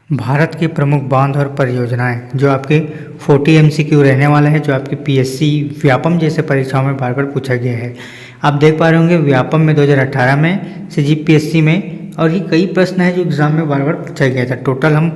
भारत के प्रमुख बांध और परियोजनाएं जो आपके 40 MCQ रहने वाला है, जो आपके PSC व्यापम जैसे परीक्षाओं में बार बार पूछा गया है। आप देख पा रहे होंगे व्यापम में 2018 में, CGPSC में, और ये कई प्रश्न है जो एग्जाम में बार बार पूछा गया था। टोटल हम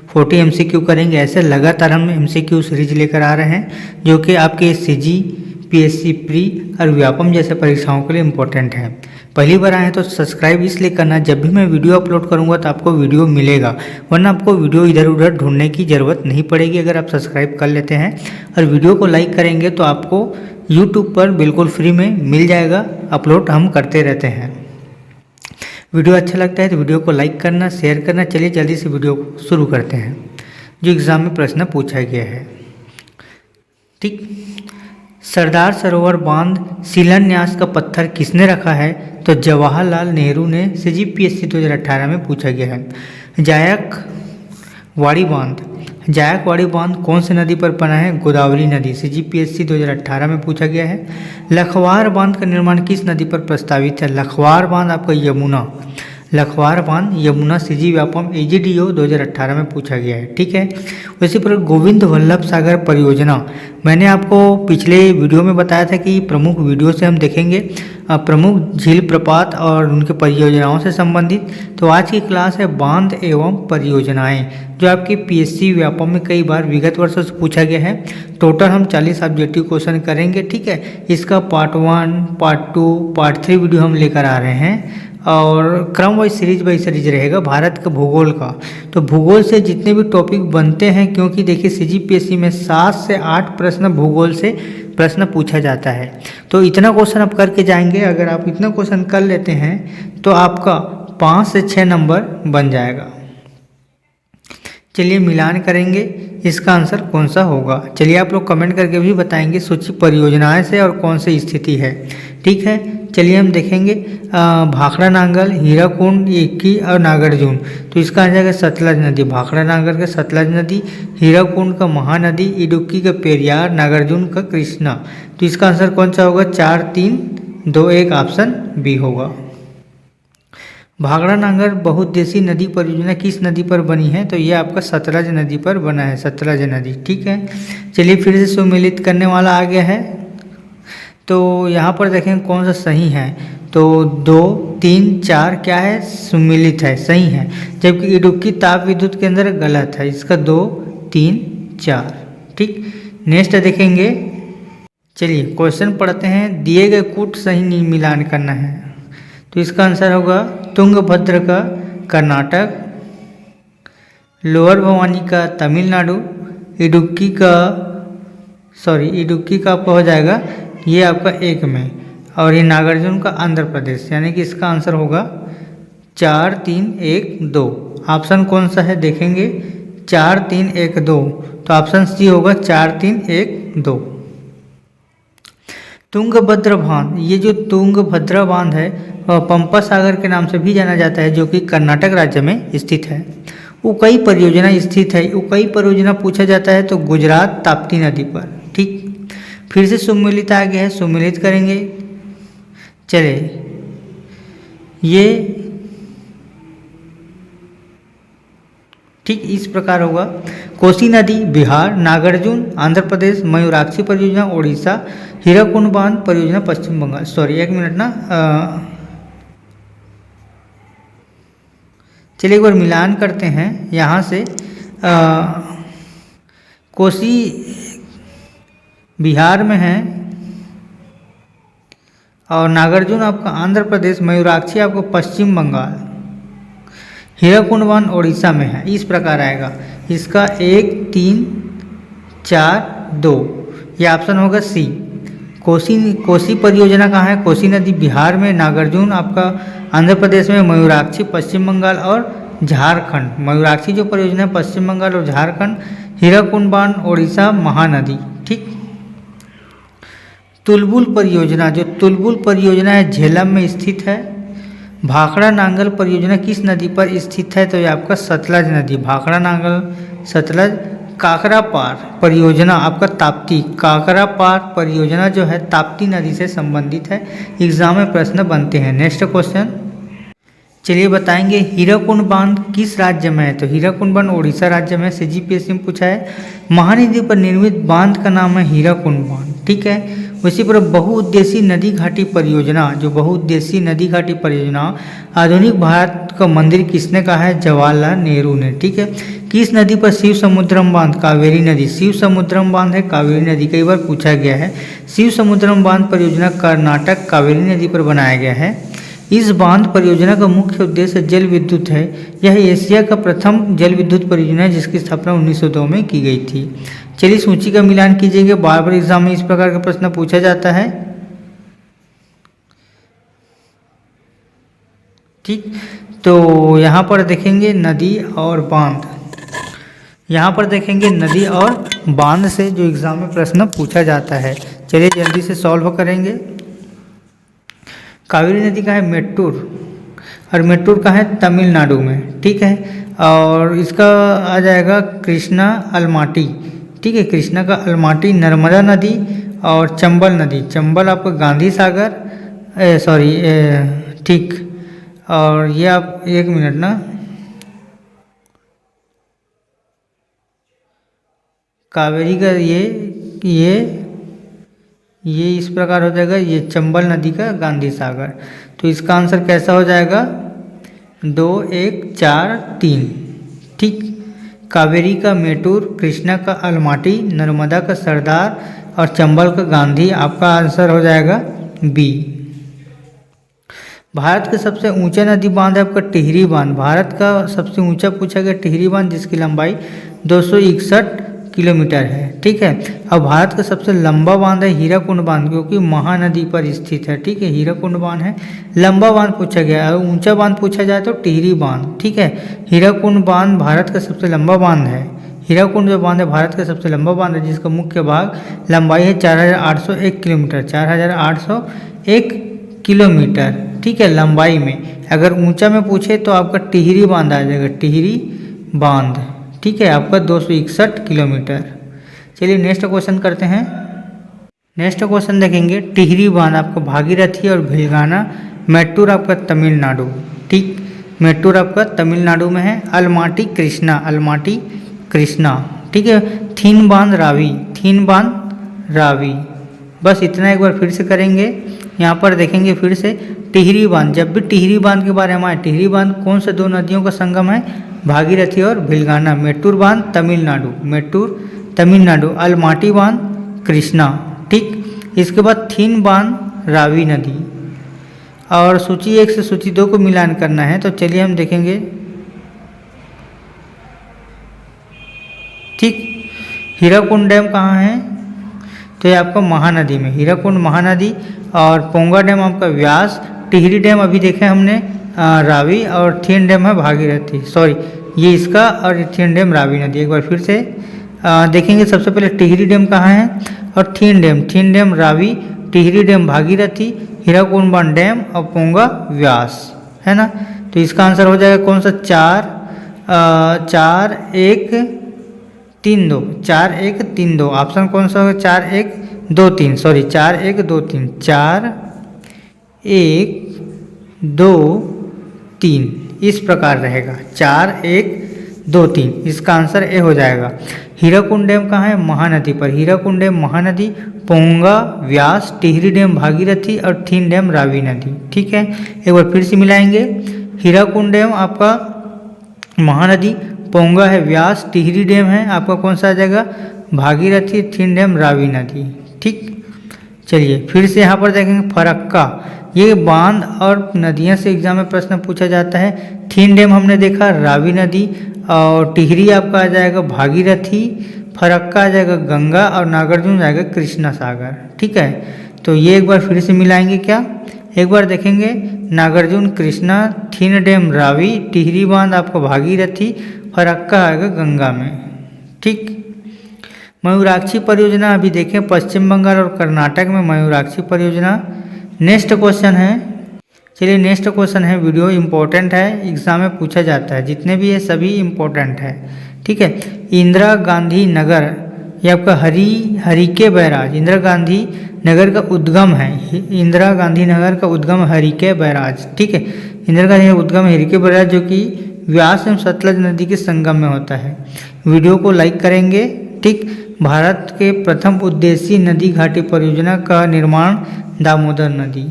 40 MCQ करेंगे। ऐसे लगातार हम MCQ सीरीज लेकर आ रहे हैं जो कि आपके CGPSC प्री और व्यापम जैसे परीक्षाओं के लिए इम्पोर्टेंट है। पहली बार आए हैं तो सब्सक्राइब इसलिए करना, जब भी मैं वीडियो अपलोड करूंगा तो आपको वीडियो मिलेगा, वरना आपको वीडियो इधर उधर ढूंढने की ज़रूरत नहीं पड़ेगी अगर आप सब्सक्राइब कर लेते हैं। और वीडियो को लाइक करेंगे तो आपको यूट्यूब पर बिल्कुल फ्री में मिल जाएगा, अपलोड हम करते रहते हैं। वीडियो अच्छा लगता है तो वीडियो को लाइक करना, शेयर करना। चलिए जल्दी से वीडियो को शुरू करते हैं जो एग्ज़ाम में प्रश्न पूछा गया है। ठीक, सरदार सरोवर बांध शिलान्यास का पत्थर किसने रखा है? तो जवाहरलाल नेहरू ने। CGPSC 2018 में पूछा गया है। जायकवाड़ी बांध कौन सी नदी पर बना है? गोदावरी नदी। CGPSC 2018 में पूछा गया है। लखवार बांध का निर्माण किस नदी पर प्रस्तावित है? लखवार बांध आपका यमुना CG व्यापम AGDO 2018 में पूछा गया है। ठीक है, उसी पर गोविंद वल्लभ सागर परियोजना, मैंने आपको पिछले वीडियो में बताया था कि प्रमुख वीडियो से हम देखेंगे प्रमुख झील प्रपात और उनके परियोजनाओं से संबंधित। तो आज की क्लास है बांध एवं परियोजनाएं, जो आपके PSC व्यापम में कई बार विगत वर्षों से पूछा गया है। टोटल हम 40 ऑब्जेक्टिव क्वेश्चन करेंगे। ठीक है, इसका पार्ट 1, पार्ट 2, पार्ट 3 वीडियो हम लेकर आ रहे हैं और क्रम वाइज सीरीज बाई सीरीज रहेगा। भारत का भूगोल का, तो भूगोल से जितने भी टॉपिक बनते हैं, क्योंकि देखिए CGPSC में 7 से 8 प्रश्न भूगोल से प्रश्न पूछा जाता है, तो इतना क्वेश्चन आप करके जाएंगे। अगर आप इतना क्वेश्चन कर लेते हैं तो आपका 5 से 6 नंबर बन जाएगा। चलिए मिलान करेंगे, इसका आंसर कौन सा होगा। चलिए आप लोग कमेंट करके भी बताएंगे सूची परियोजनाएं से और कौन सी स्थिति है। ठीक है, चलिए हम देखेंगे भाखड़ा नांगल, हीराकुंड, इक्की और नागार्जुन। तो इसका आ जाएगा सतलज नदी। भाखड़ा नांगल का सतलज नदी, हीराकुंड का महानदी, इडुक्की का पेरियार, नागार्जुन का कृष्णा। तो इसका आंसर कौन सा होगा? 4, 3, 2, 1 ऑप्शन बी होगा। भाखड़ा नांगल बहुउद्देशीय नदी परियोजना किस नदी पर बनी है? तो ये आपका सतलज नदी पर बना है, सतलज नदी। ठीक है, चलिए फिर से सुमेलित करने वाला आ गया है। तो यहाँ पर देखें कौन सा सही है। तो 2, 3, 4 क्या है? सुमेलित है, सही है। जबकि इडुक्की ताप विद्युत केंद्र गलत है, इसका 2, 3, 4। ठीक, नेक्स्ट देखेंगे। चलिए क्वेश्चन पढ़ते हैं। दिए गए कूट सही मिलान करना है। तो इसका आंसर होगा तुंगभद्र का कर्नाटक, लोअर भवानी का तमिलनाडु, इडुक्की का आपका हो जाएगा ये आपका 1 में, और ये नागार्जुन का आंध्र प्रदेश। यानी कि इसका आंसर होगा 4, 3, 1, 2। ऑप्शन कौन सा है देखेंगे? 4, 3, 1, 2। तो ऑप्शन सी होगा 4, 3, 1, 2। तुंगभद्र बांध, ये जो तुंगभद्रा बांध है पंपा सागर के नाम से भी जाना जाता है, जो कि कर्नाटक राज्य में स्थित है। उकई परियोजना स्थित है। उकई परियोजना पूछा जाता है तो गुजरात ताप्ती नदी पर। ठीक, फिर से सुमेलित आ गया है, सुमेलित करेंगे। चले, ये ठीक इस प्रकार होगा। कोसी नदी बिहार, नागार्जुन आंध्र प्रदेश, मयूराक्षी परियोजना ओडिशा, हीराकुंड बांध परियोजना पश्चिम बंगाल। सॉरी 1 मिनट ना, चलिए एक बार मिलान करते हैं। यहाँ से कोसी बिहार में है और नागार्जुन आपका आंध्र प्रदेश, मयूराक्षी आपको पश्चिम बंगाल, हीराकुंड बांध ओडिशा में है। इस प्रकार आएगा इसका 1, 3, 4, 2। ये ऑप्शन होगा सी। कोसी परियोजना कहाँ है? कोसी नदी बिहार में, नागार्जुन आपका आंध्र प्रदेश में, मयूराक्षी पश्चिम बंगाल और झारखंड। मयूराक्षी जो परियोजना है पश्चिम बंगाल और झारखंड, हीराकुंड बांध ओडिशा महानदी। ठीक, तुलबुल परियोजना, जो तुलबुल परियोजना है झेलम में स्थित है। भाखड़ा नांगल परियोजना किस नदी पर स्थित है? तो ये आपका सतलज नदी। भाखड़ा नांगल सतलज। काकरा पार परियोजना आपका ताप्ती, काकरा पार परियोजना जो है ताप्ती नदी से संबंधित है। एग्जाम में प्रश्न बनते हैं। नेक्स्ट क्वेश्चन, चलिए बताएंगे हीराकुंड बांध किस राज्य में है। तो हीराकुंड बांध उड़ीसा राज्य में CGPSC में पूछा है। महानदी पर निर्मित बांध का नाम है हीराकुंड बांध, ठीक है। उसी पर बहुउद्देशीय नदी घाटी परियोजना, जो बहुउद्देशीय नदी घाटी परियोजना आधुनिक भारत का मंदिर किसने कहा है? जवाहरलाल नेहरू ने, ठीक है। किस नदी पर शिव समुद्रम बांध? कावेरी नदी। शिव समुद्रम बांध है कावेरी नदी, कई बार पूछा गया है। शिव समुद्रम बांध परियोजना कर्नाटक कावेरी नदी पर बनाया गया है। इस बांध परियोजना का मुख्य उद्देश्य जल विद्युत है। यह एशिया का प्रथम जल विद्युत परियोजना है जिसकी स्थापना 1902 में की गई थी। चलिए सूची का मिलान कीजिएगा, बार बार एग्जाम में इस प्रकार का प्रश्न पूछा जाता है, ठीक। तो यहाँ पर देखेंगे नदी और बांध, यहाँ पर देखेंगे नदी और बांध से जो एग्जाम में प्रश्न पूछा जाता है। चलिए जल्दी से सॉल्व करेंगे। कावेरी नदी का है मेट्टूर, और मेट्टूर का है तमिलनाडु में, ठीक है। और इसका आ जाएगा कृष्णा अलमाटी, ठीक है। कृष्णा का अलमाटी, नर्मदा नदी और चंबल नदी। चंबल आपका गांधी सागर, सॉरी ठीक। और ये आप एक मिनट ना, कावेरी का ये इस प्रकार हो जाएगा, ये चंबल नदी का गांधी सागर। तो इसका आंसर कैसा हो जाएगा? 2, 1, 4, 3, ठीक। कावेरी का मेट्टूर, कृष्णा का अलमाटी, नर्मदा का सरदार और चंबल का गांधी। आपका आंसर हो जाएगा बी। भारत का सबसे ऊंचा नदी बांध है आपका टिहरी बांध। भारत का सबसे ऊंचा पूछा गया टिहरी बांध, जिसकी लंबाई 261 किलोमीटर है, ठीक है। अब भारत का सबसे लंबा बांध है हीराकुंड बांध, क्योंकि महानदी पर स्थित है, ठीक है। हीराकुंड बांध है, लंबा बांध पूछा गया है। ऊंचा बांध पूछा जाए तो टिहरी बांध, ठीक है। हीराकुंड बांध भारत का सबसे लंबा बांध है। हीराकुंड जो बांध है भारत का सबसे लंबा बांध है, जिसका मुख्य भाग लंबाई है 4801 किलोमीटर, 4801 किलोमीटर, ठीक है, लंबाई में। अगर ऊंचा में पूछे तो आपका टिहरी बांध आ जाएगा, टिहरी बांध, ठीक है, आपका 261 किलोमीटर। चलिए नेक्स्ट क्वेश्चन करते हैं। नेक्स्ट क्वेश्चन देखेंगे, टिहरी बांध आपका भागीरथी और भिलगाना, मेट्टूर आपका तमिलनाडु, ठीक। मेट्टूर आपका तमिलनाडु में है। अलमाटी कृष्णा, अलमाटी कृष्णा, ठीक है। थीन बांध रावी, थीन बांध रावी। बस इतना एक बार फिर से करेंगे। यहाँ पर देखेंगे फिर से टिहरी बांध। जब भी टिहरी बांध के बारे में आए, टिहरी बांध कौन से दो नदियों का संगम है? भागीरथी और भिलगाना। मेट्टूर बांध तमिलनाडु, मेट्टूर तमिलनाडु। अलमाटी बांध कृष्णा, ठीक। इसके बाद थीन बांध रावी नदी। और सूची 1 से सूची 2 को मिलान करना है, तो चलिए हम देखेंगे, ठीक। हीराकुंड डैम कहाँ है? तो ये आपका महानदी में, हीराकुंड महानदी। और पोंगा डैम आपका व्यास। टिहरी डैम अभी देखे हमने रावी, और थीन डैम है भागीरथी, सॉरी ये इसका, और थीन डैम रावी नदी। एक बार फिर से देखेंगे। सबसे पहले टिहरी डैम कहाँ है और थीन डैम रावी, टिहरी डैम भागीरथी, हीराकुंड बांध डैम और पोंगा व्यास, है ना। तो इसका आंसर हो जाएगा कौन सा? 4, 1, 3, 2, 4, 1, 3, 2। ऑप्शन कौन सा होगा? 4, 1, 2, 3, सॉरी 4, 1, 2, 3, 4, 1, 2, 3, इस प्रकार रहेगा। 4, 1, 2, 3, इसका आंसर ए हो जाएगा। हीराकुंड डैम कहाँ है? महानदी पर। हीराकुंड डैम महानदी, पोंगा व्यास, टिहरी डैम भागीरथी और थीन डैम रावी नदी, ठीक है। एक बार फिर से मिलाएंगे। हीराकुंड डैम आपका महानदी, पोंगा है व्यास, टिहरी डैम है आपका कौन सा आ जाएगा? भागीरथी, थीन डैम रावी नदी, ठीक। चलिए फिर से यहाँ पर देखेंगे फरक्का। ये बांध और नदियाँ से एग्जाम में प्रश्न पूछा जाता है। थीन डैम हमने देखा रावी नदी, और टिहरी आपका आ जाएगा भागीरथी, फरक्का आ जाएगा गंगा, और नागार्जुन जाएगा कृष्णा सागर, ठीक है। तो ये एक बार फिर से मिलाएंगे क्या? एक बार देखेंगे। नागार्जुन कृष्णा, थीन डैम रावी, टिहरी बांध आपका भागीरथी, फरक्का आएगा गंगा में, ठीक। मयूराक्षी परियोजना अभी देखें, पश्चिम बंगाल और कर्नाटक में मयूराक्षी परियोजना। नेक्स्ट क्वेश्चन है, चलिए नेक्स्ट क्वेश्चन है, वीडियो इंपॉर्टेंट है, एग्जाम में पूछा जाता है, जितने भी है सभी इंपॉर्टेंट है, ठीक है। इंदिरा गांधी नगर, ये आपका हरिके बैराज, इंदिरा गांधी नगर का उद्गम है, इंदिरा गांधी नगर का उद्गम हरिके बैराज, ठीक है। इंदिरा गांधी का उद्गम हिरके बराज जो कि व्यास एवं सतलज नदी के संगम में होता है। वीडियो को लाइक करेंगे। ठीक, भारत के प्रथम उद्देश्य नदी घाटी परियोजना का निर्माण दामोदर नदी,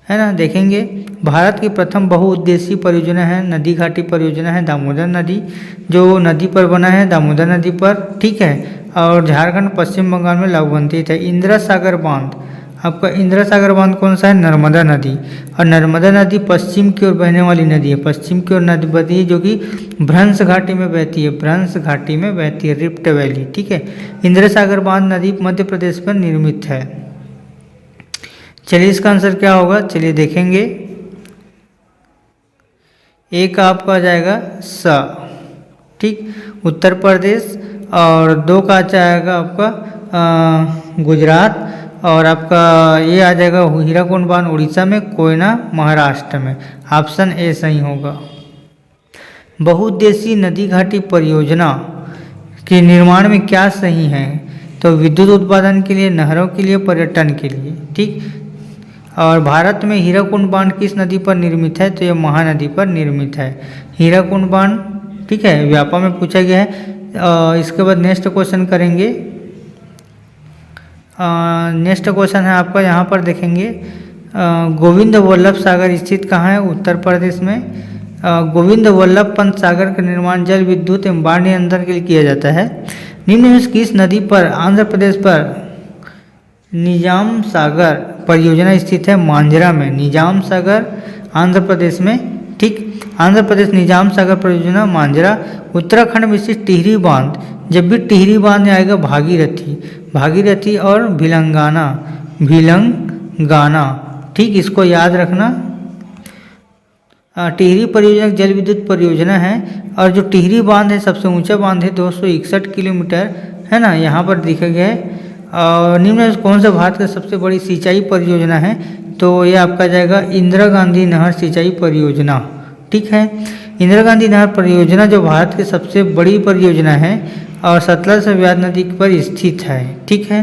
है ना, देखेंगे। भारत की प्रथम बहुउद्देशीय परियोजना है नदी घाटी परियोजना है दामोदर नदी, जो नदी पर बना है दामोदर नदी पर। ठीक है, और झारखंड पश्चिम बंगाल में लाभवंतित है। इंदिरा सागर बांध, आपका इंदिरा सागर बांध कौन सा है? नर्मदा नदी। और नर्मदा नदी पश्चिम की ओर बहने वाली नदी है, पश्चिम की ओर नदी बहती है जो कि भ्रंश घाटी में बहती है, भ्रंश घाटी में बहती है, रिफ्ट वैली। ठीक है, इंदिरा सागर बांध नदी मध्य प्रदेश पर निर्मित है। चलिए इसका आंसर क्या होगा, चलिए देखेंगे। एक आपका आ जाएगा स, ठीक, उत्तर प्रदेश, और 2 का आ जाएगा आपका गुजरात, और आपका ये आ जाएगा हीराकुंड बांध उड़ीसा में, कोयना महाराष्ट्र में। ऑप्शन ए सही होगा। बहुउद्देशीय नदी घाटी परियोजना के निर्माण में क्या सही है? तो विद्युत उत्पादन के लिए, नहरों के लिए, पर्यटन के लिए। ठीक, और भारत में हीराकुंड बांध किस नदी पर निर्मित है? तो ये महानदी पर निर्मित है हीराकुंड बांध। ठीक है, व्यापम में पूछा गया है। इसके बाद नेक्स्ट क्वेश्चन करेंगे। नेक्स्ट क्वेश्चन है आपका, यहाँ पर देखेंगे गोविंद वल्लभ सागर स्थित कहाँ है? उत्तर प्रदेश में। गोविंद वल्लभ पंत सागर का निर्माण जल विद्युत एवं बाढ़ नियंत्रण के लिए किया जाता है। निम्न में किस नदी पर आंध्र प्रदेश पर निजाम सागर परियोजना स्थित है? मांजरा में। निजाम सागर आंध्र प्रदेश में। ठीक, आंध्र प्रदेश निजाम सागर परियोजना मांजरा। उत्तराखंड में स्थित टिहरी बांध, जब भी टिहरी बांध में आएगा भागीरथी, भागीरथी और भिलंगाना, भिलंगाना। ठीक, इसको याद रखना। टिहरी परियोजना जल विद्युत परियोजना है, और जो टिहरी बांध है सबसे ऊंचा बांध है, 261 किलोमीटर, है ना, यहाँ पर दिखा गया है। और निम्न में कौन सा भारत का सबसे बड़ी सिंचाई परियोजना है? तो ये आपका जाएगा इंदिरा गांधी नहर सिंचाई परियोजना। ठीक है, इंदिरा गांधी नहर परियोजना जो भारत की सबसे बड़ी परियोजना है और सतलज से व्यास नदी पर स्थित है। ठीक है,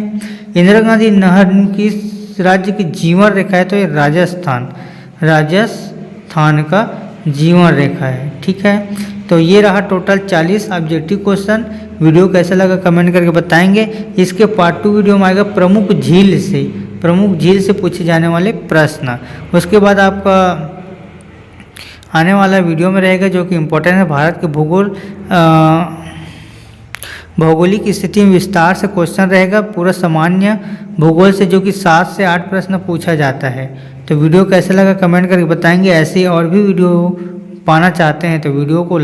इंदिरा गांधी नहर किस राज्य की जीवन रेखा है? तो ये राजस्थान, राजस्थान का जीवन रेखा है। ठीक है, तो ये रहा टोटल 40 ऑब्जेक्टिव क्वेश्चन। वीडियो कैसा लगा कमेंट करके बताएंगे। इसके पार्ट 2 वीडियो में आएगा प्रमुख झील से, प्रमुख झील से पूछे जाने वाले प्रश्न। उसके बाद आपका आने वाला वीडियो में रहेगा जो कि इम्पोर्टेंट है, भारत के भौगोलिक स्थिति में विस्तार से क्वेश्चन रहेगा, पूरा सामान्य भूगोल से, जो कि 7 से 8 प्रश्न पूछा जाता है। तो वीडियो कैसा लगा कमेंट करके बताएंगे। ऐसे और भी वीडियो पाना चाहते हैं तो वीडियो को लाइक